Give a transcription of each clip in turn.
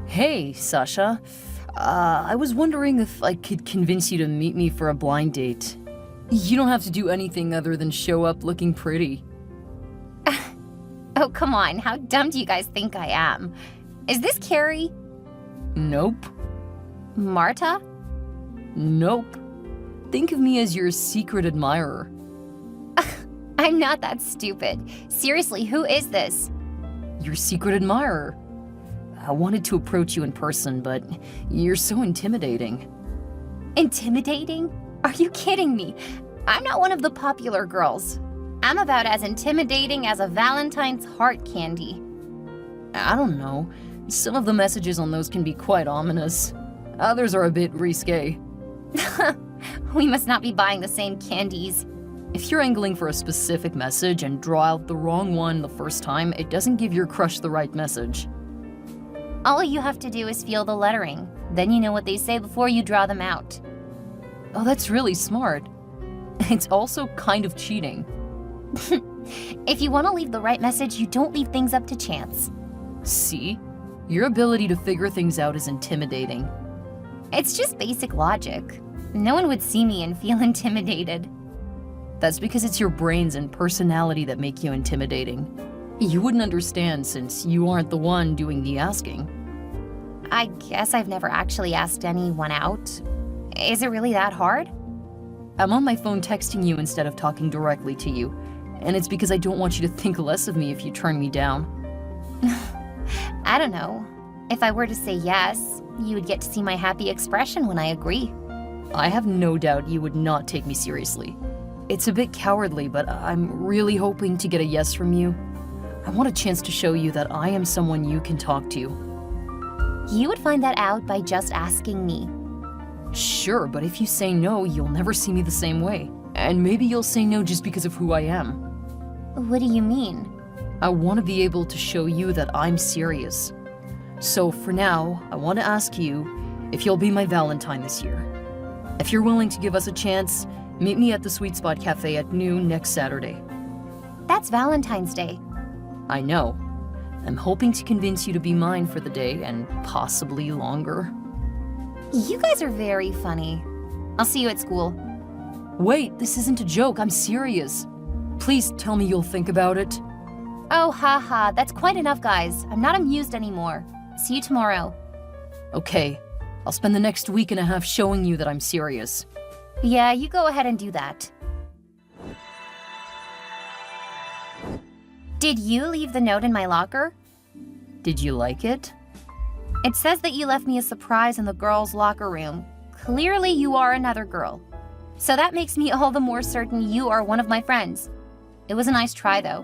Hey, Sasha. I was wondering if I could convince you to meet me for a blind date. You don't have to do anything other than show up looking pretty. Oh, come on. How dumb do you guys think I am? Is this Carrie? Nope. Marta? Nope. Think of me as your secret admirer. I'm not that stupid. Seriously, who is this? Your secret admirer. I wanted to approach you in person, but you're so intimidating. Intimidating? Are you kidding me? I'm not one of the popular girls. I'm about as intimidating as a Valentine's heart candy. I don't know. Some of the messages on those can be quite ominous. Others are a bit risque. We must not be buying the same candies. If you're angling for a specific message and draw out the wrong one the first time, it doesn't give your crush the right message. All you have to do is feel the lettering. Then you know what they say before you draw them out. Oh, that's really smart. It's also kind of cheating. If you want to leave the right message, you don't leave things up to chance. See? Your ability to figure things out is intimidating. It's just basic logic. No one would see me and feel intimidated. That's because it's your brains and personality that make you intimidating. You wouldn't understand since you aren't the one doing the asking. I guess I've never actually asked anyone out. Is it really that hard? I'm on my phone texting you instead of talking directly to you, and it's because I don't want you to think less of me if you turn me down. I don't know. If I were to say yes, you would get to see my happy expression when I agree. I have no doubt you would not take me seriously. It's a bit cowardly, but I'm really hoping to get a yes from you. I want a chance to show you that I am someone you can talk to. You would find that out by just asking me. Sure, but if you say no, you'll never see me the same way. And maybe you'll say no just because of who I am. What do you mean? I want to be able to show you that I'm serious. So for now, I want to ask you if you'll be my Valentine this year. If you're willing to give us a chance, meet me at the Sweet Spot Cafe at noon next Saturday. That's Valentine's Day. I know. I'm hoping to convince you to be mine for the day and possibly longer. You guys are very funny. I'll see you at school. Wait, this isn't a joke. I'm serious. Please tell me you'll think about it. Oh, haha. That's quite enough, guys. I'm not amused anymore. See you tomorrow. Okay. I'll spend the next week and a half showing you that I'm serious. Yeah, you go ahead and do that. Did you leave the note in my locker? Did you like it? It says that you left me a surprise in the girls' locker room. Clearly you are another girl. So that makes me all the more certain you are one of my friends. It was a nice try, though.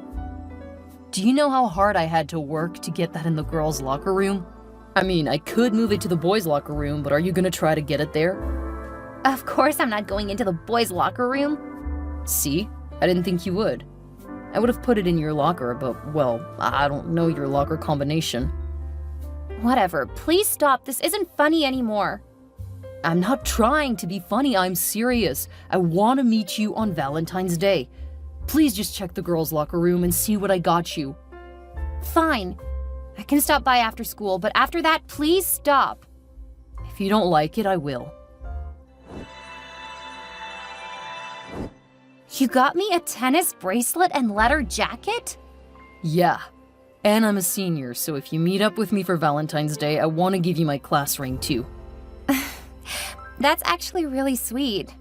Do you know how hard I had to work to get that in the girls' locker room? I mean, I could move it to the boys' locker room, but are you gonna try to get it there? Of course I'm not going into the boys' locker room. See? I didn't think you would. I would have put it in your locker, but, well, I don't know your locker combination. Whatever. Please stop. This isn't funny anymore. I'm not trying to be funny. I'm serious. I want to meet you on Valentine's Day. Please just check the girls' locker room and see what I got you. Fine. I can stop by after school, but after that, please stop. If you don't like it, I will. You got me a tennis bracelet and leather jacket? Yeah. And I'm a senior, so if you meet up with me for Valentine's Day, I want to give you my class ring too. That's actually really sweet.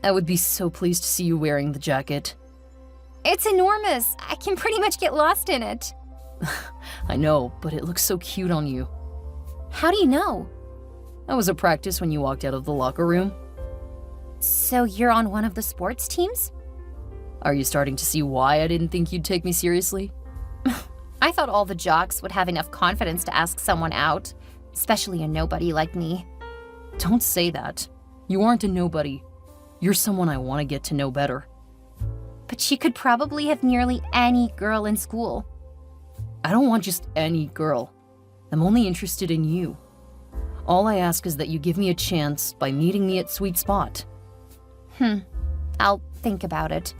I would be so pleased to see you wearing the jacket. It's enormous. I can pretty much get lost in it. I know, but it looks so cute on you. How do you know? That was a practice when you walked out of the locker room. So you're on one of the sports teams? Are you starting to see why I didn't think you'd take me seriously? I thought all the jocks would have enough confidence to ask someone out, especially a nobody like me. Don't say that. You aren't a nobody. You're someone I want to get to know better. But she could probably have nearly any girl in school. I don't want just any girl. I'm only interested in you. All I ask is that you give me a chance by meeting me at Sweet Spot. I'll think about it.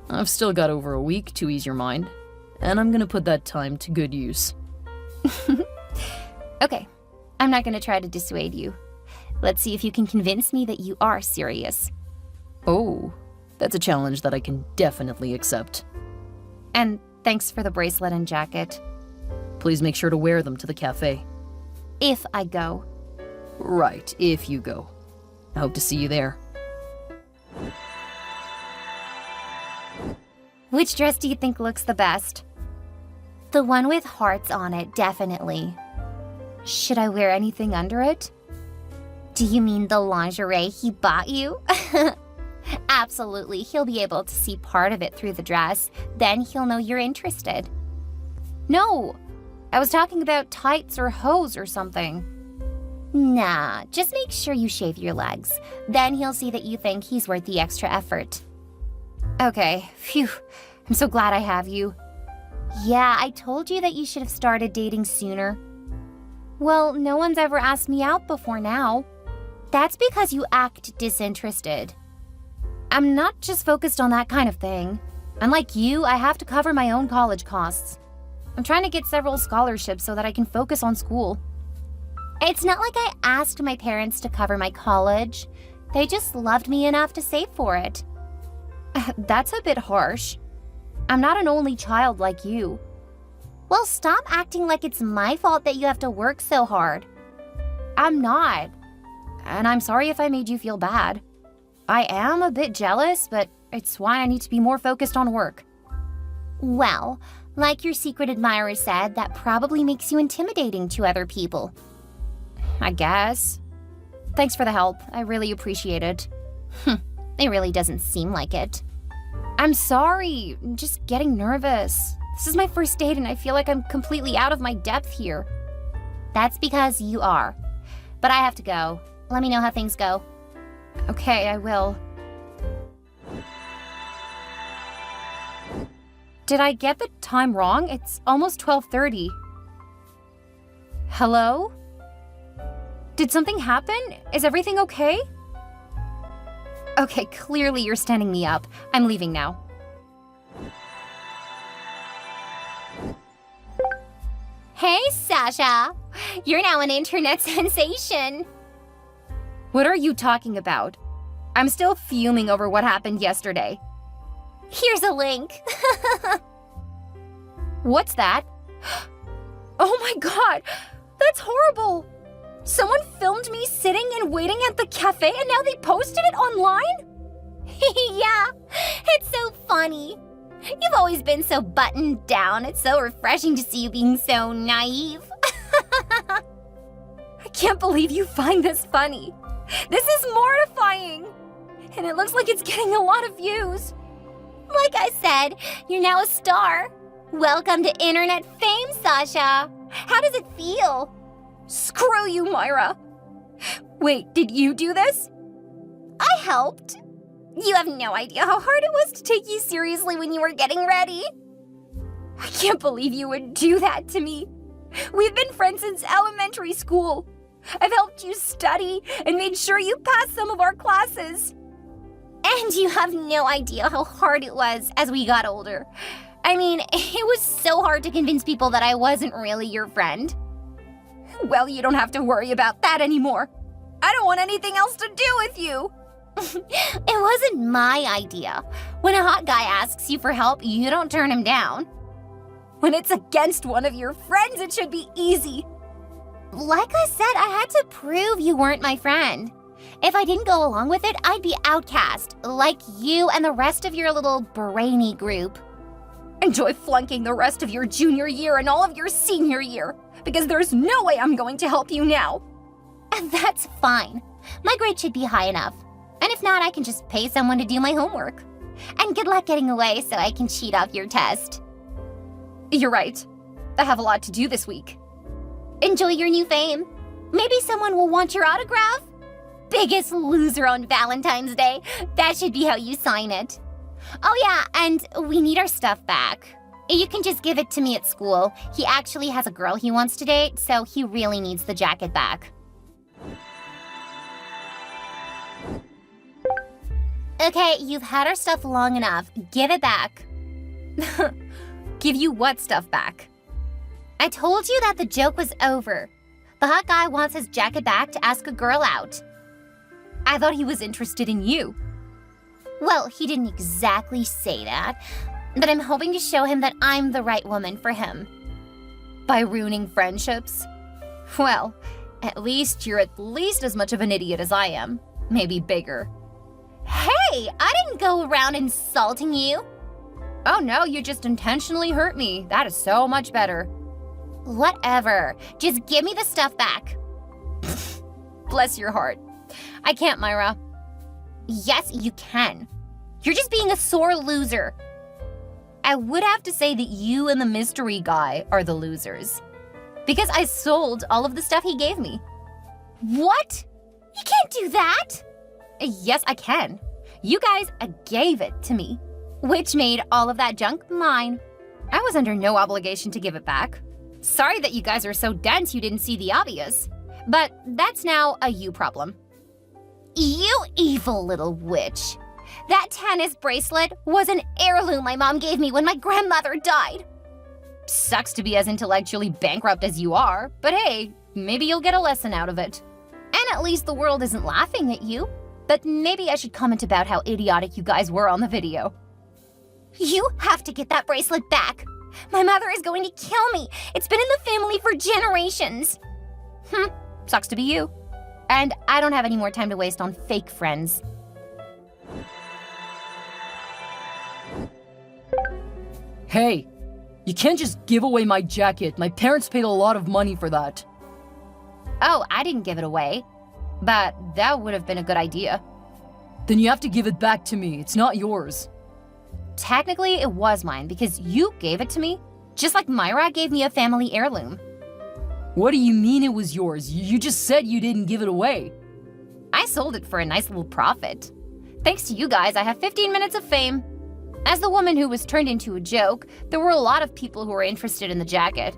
I've still got over a week to ease your mind, and I'm gonna put that time to good use. Okay, I'm not gonna try to dissuade you. Let's see if you can convince me that you are serious. Oh, that's a challenge that I can definitely accept. And thanks for the bracelet and jacket. Please make sure to wear them to the cafe. If I go. Right, if you go. I hope to see you there. Which dress do you think looks the best? The one with hearts on it, definitely. Should I wear anything under it? Do you mean the lingerie he bought you? Absolutely, he'll be able to see part of it through the dress. Then he'll know you're interested. No, I was talking about tights or hose or something. Nah, just make sure you shave your legs. Then he'll see that you think he's worth the extra effort. Okay, phew, I'm so glad I have you. Yeah, I told you that you should have started dating sooner. Well, no one's ever asked me out before now. That's because you act disinterested. I'm not just focused on that kind of thing. Unlike you, I have to cover my own college costs. I'm trying to get several scholarships so that I can focus on school. It's not like I asked my parents to cover my college. They just loved me enough to save for it. That's a bit harsh. I'm not an only child like you. Well, stop acting like it's my fault that you have to work so hard. I'm not. And I'm sorry if I made you feel bad. I am a bit jealous, but it's why I need to be more focused on work. Well, like your secret admirer said, that probably makes you intimidating to other people. I guess. Thanks for the help. I really appreciate it. It really doesn't seem like it. I'm sorry. I'm just getting nervous. This is my first date and I feel like I'm completely out of my depth here. That's because you are. But I have to go. Let me know how things go. Okay, I will. Did I get the time wrong? It's almost 12:30. Hello? Did something happen? Is everything okay? Okay, clearly you're standing me up. I'm leaving now. Hey, Sasha! You're now an internet sensation. What are you talking about? I'm still fuming over what happened yesterday. Here's a link. What's that? Oh my god! That's horrible! Someone filmed me sitting and waiting at the cafe and now they posted it online? Yeah, it's so funny. You've always been so buttoned down. It's so refreshing to see you being so naive. I can't believe you find this funny. This is mortifying. And it looks like it's getting a lot of views. Like I said, you're now a star. Welcome to internet fame, Sasha. How does it feel? Screw you, Myra. Wait, did you do this? I helped. You have no idea how hard it was to take you seriously when you were getting ready. I can't believe you would do that to me. We've been friends since elementary school. I've helped you study and made sure you passed some of our classes. And you have no idea how hard it was as we got older. I mean, it was so hard to convince people that I wasn't really your friend. Well, you don't have to worry about that anymore. I don't want anything else to do with you. It wasn't my idea. When a hot guy asks you for help, you don't turn him down. When it's against one of your friends, it should be easy. Like I said, I had to prove you weren't my friend. If I didn't go along with it, I'd be outcast, like you and the rest of your little brainy group. Enjoy flunking the rest of your junior year and all of your senior year, because there's no way I'm going to help you now. And that's fine. My grade should be high enough. And if not, I can just pay someone to do my homework. And good luck getting away so I can cheat off your test. You're right. I have a lot to do this week. Enjoy your new fame. Maybe someone will want your autograph. Biggest loser on Valentine's Day. That should be how you sign it. Oh yeah, and we need our stuff back. You can just give it to me at school. He actually has a girl he wants to date, so he really needs the jacket back. Okay, you've had our stuff long enough. Give it back. Give you what stuff back? I told you that the joke was over. The hot guy wants his jacket back to ask a girl out. I thought he was interested in you. Well, he didn't exactly say that, but I'm hoping to show him that I'm the right woman for him. By ruining friendships? Well, at least you're at least as much of an idiot as I am. Maybe bigger. Hey, I didn't go around insulting you. Oh no, you just intentionally hurt me. That is so much better. Whatever. Just give me the stuff back. Bless your heart. I can't, Myra. Yes, you can. You're just being a sore loser. I would have to say that you and the mystery guy are the losers. Because I sold all of the stuff he gave me. What? You can't do that! Yes, I can. You guys gave it to me. Which made all of that junk mine. I was under no obligation to give it back. Sorry that you guys are so dense you didn't see the obvious. But that's now a you problem. You evil little witch. That tennis bracelet was an heirloom my mom gave me when my grandmother died. Sucks to be as intellectually bankrupt as you are, but hey, maybe you'll get a lesson out of it. And at least the world isn't laughing at you. But maybe I should comment about how idiotic you guys were on the video. You have to get that bracelet back. My mother is going to kill me. It's been in the family for generations. Sucks to be you. And I don't have any more time to waste on fake friends. Hey, you can't just give away my jacket. My parents paid a lot of money for that. Oh, I didn't give it away. But that would have been a good idea. Then you have to give it back to me. It's not yours. Technically, it was mine because you gave it to me, just like Myra gave me a family heirloom. What do you mean it was yours? You just said you didn't give it away. I sold it for a nice little profit. Thanks to you guys, I have 15 minutes of fame. As the woman who was turned into a joke, there were a lot of people who were interested in the jacket.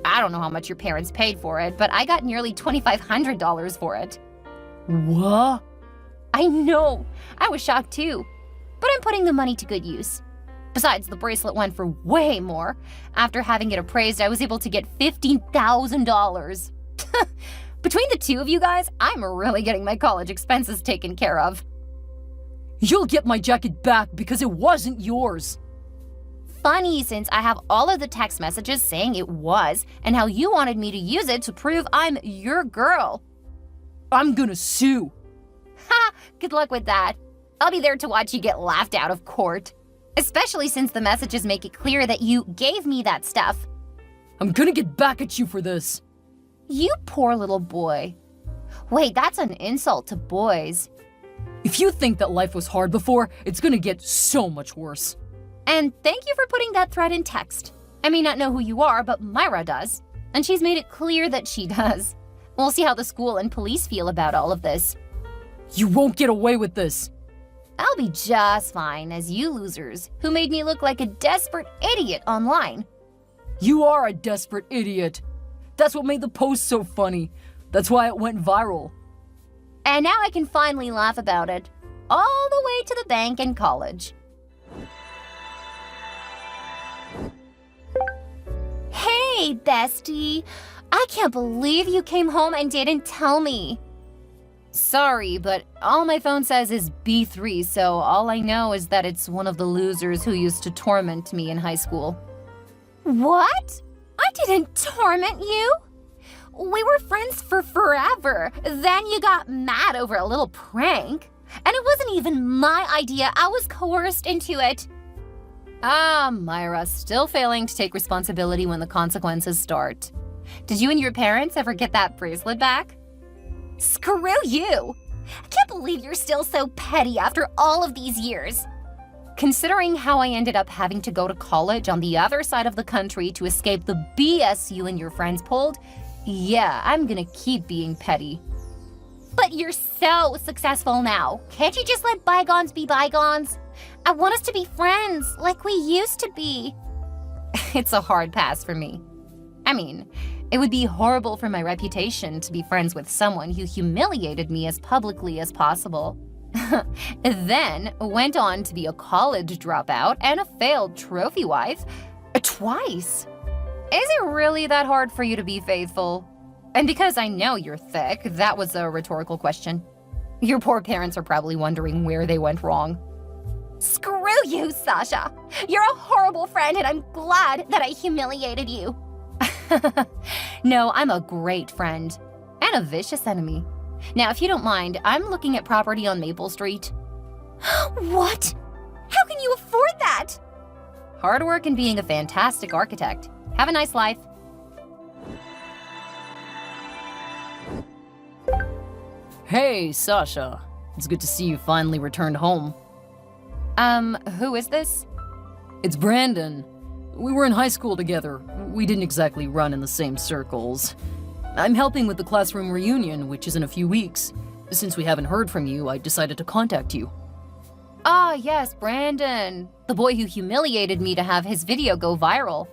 I don't know how much your parents paid for it, but I got nearly $2,500 for it. What? I know. I was shocked too. But I'm putting the money to good use. Besides, the bracelet went for way more. After having it appraised, I was able to get $15,000. Between the two of you guys, I'm really getting my college expenses taken care of. You'll get my jacket back because it wasn't yours. Funny, since I have all of the text messages saying it was, and how you wanted me to use it to prove I'm your girl. I'm gonna sue. Ha! Good luck with that. I'll be there to watch you get laughed out of court. Especially since the messages make it clear that you gave me that stuff. I'm gonna get back at you for this. You poor little boy. Wait, that's an insult to boys. If you think that life was hard before, it's gonna get so much worse. And thank you for putting that threat in text. I may not know who you are, but Myra does. And she's made it clear that she does. We'll see how the school and police feel about all of this. You won't get away with this. I'll be just fine as you losers who made me look like a desperate idiot online. You are a desperate idiot. That's what made the post so funny. That's why it went viral. And now I can finally laugh about it. All the way to the bank and college. Hey, bestie. I can't believe you came home and didn't tell me. Sorry, but all my phone says is B3, so all I know is that it's one of the losers who used to torment me in high school. What? I didn't torment you. We were friends for forever. Then you got mad over a little prank. And it wasn't even my idea. I was coerced into it. Myra, still failing to take responsibility when the consequences start. Did you and your parents ever get that bracelet back? Screw you! I can't believe you're still so petty after all of these years. Considering how I ended up having to go to college on the other side of the country to escape the BS you and your friends pulled, yeah, I'm gonna keep being petty. But you're so successful now. Can't you just let bygones be bygones? I want us to be friends like we used to be. It's a hard pass for me. I mean, it would be horrible for my reputation to be friends with someone who humiliated me as publicly as possible. Then went on to be a college dropout and a failed trophy wife twice. Is it really that hard for you to be faithful? And because I know you're thick, that was a rhetorical question. Your poor parents are probably wondering where they went wrong. Screw you, Sasha! You're a horrible friend, and I'm glad that I humiliated you. No, I'm a great friend. And a vicious enemy. Now, if you don't mind, I'm looking at property on Maple Street. What? How can you afford that? Hard work and being a fantastic architect. Have a nice life. Hey, Sasha. It's good to see you finally returned home. Who is this? It's Brandon. We were in high school together. We didn't exactly run in the same circles. I'm helping with the classroom reunion, which is in a few weeks. Since we haven't heard from you, I decided to contact you. Ah, yes, Brandon. The boy who humiliated me to have his video go viral.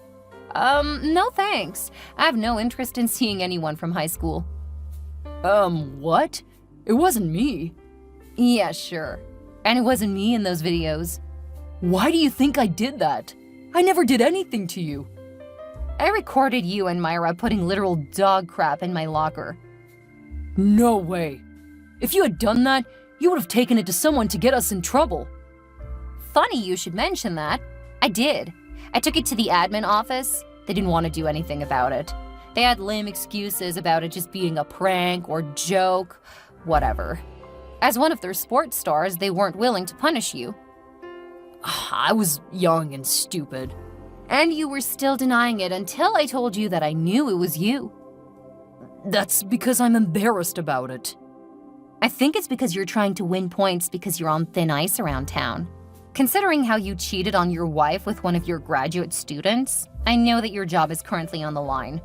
No thanks. I have no interest in seeing anyone from high school. What? It wasn't me. Yeah, sure. And it wasn't me in those videos. Why do you think I did that? I never did anything to you. I recorded you and Myra putting literal dog crap in my locker. No way. If you had done that, you would have taken it to someone to get us in trouble. Funny you should mention that. I did. I took it to the admin office. They didn't want to do anything about it. They had lame excuses about it just being a prank or joke, whatever. As one of their sports stars, they weren't willing to punish you. I was young and stupid. And you were still denying it until I told you that I knew it was you. That's because I'm embarrassed about it. I think it's because you're trying to win points because you're on thin ice around town. Considering how you cheated on your wife with one of your graduate students, I know that your job is currently on the line.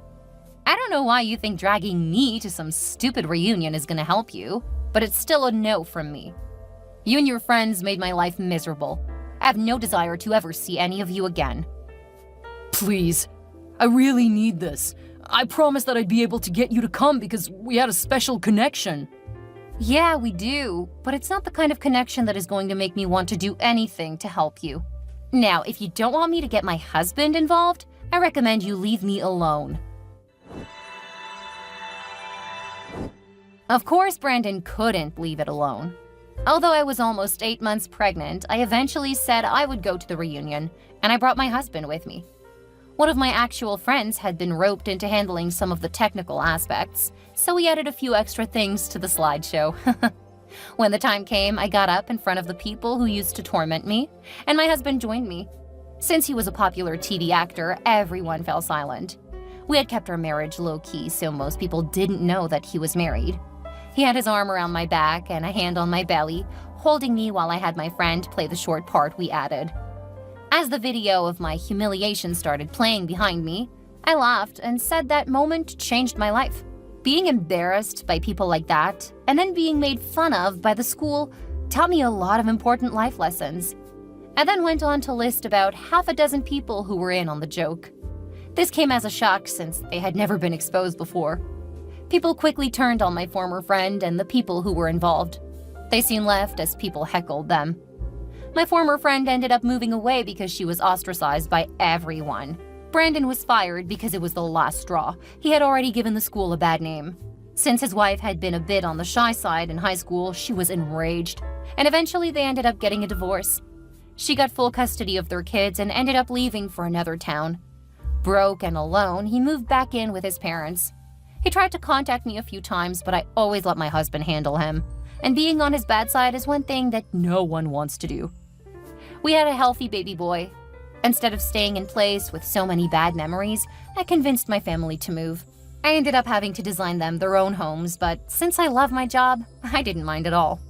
I don't know why you think dragging me to some stupid reunion is gonna help you, but it's still a no from me. You and your friends made my life miserable. I have no desire to ever see any of you again. Please, I really need this. I promised that I'd be able to get you to come because we had a special connection. Yeah, we do, but it's not the kind of connection that is going to make me want to do anything to help you. Now, if you don't want me to get my husband involved, I recommend you leave me alone. Of course, Brandon couldn't leave it alone. Although I was almost 8 months pregnant, I eventually said I would go to the reunion, and I brought my husband with me. One of my actual friends had been roped into handling some of the technical aspects, so we added a few extra things to the slideshow. When the time came, I got up in front of the people who used to torment me, and my husband joined me. Since he was a popular TV actor, everyone fell silent. We had kept our marriage low-key, so most people didn't know that he was married. He had his arm around my back and a hand on my belly, holding me while I had my friend play the short part we added. As the video of my humiliation started playing behind me, I laughed and said that moment changed my life. Being embarrassed by people like that, and then being made fun of by the school, taught me a lot of important life lessons. I then went on to list about half a dozen people who were in on the joke. This came as a shock since they had never been exposed before. People quickly turned on my former friend and the people who were involved. They soon left as people heckled them. My former friend ended up moving away because she was ostracized by everyone. Brandon was fired because it was the last straw. He had already given the school a bad name. Since his wife had been a bit on the shy side in high school, she was enraged, and eventually they ended up getting a divorce. She got full custody of their kids and ended up leaving for another town. Broke and alone, he moved back in with his parents. He tried to contact me a few times, but I always let my husband handle him. And being on his bad side is one thing that no one wants to do. We had a healthy baby boy. Instead of staying in place with so many bad memories, I convinced my family to move. I ended up having to design them their own homes, but since I love my job, I didn't mind at all.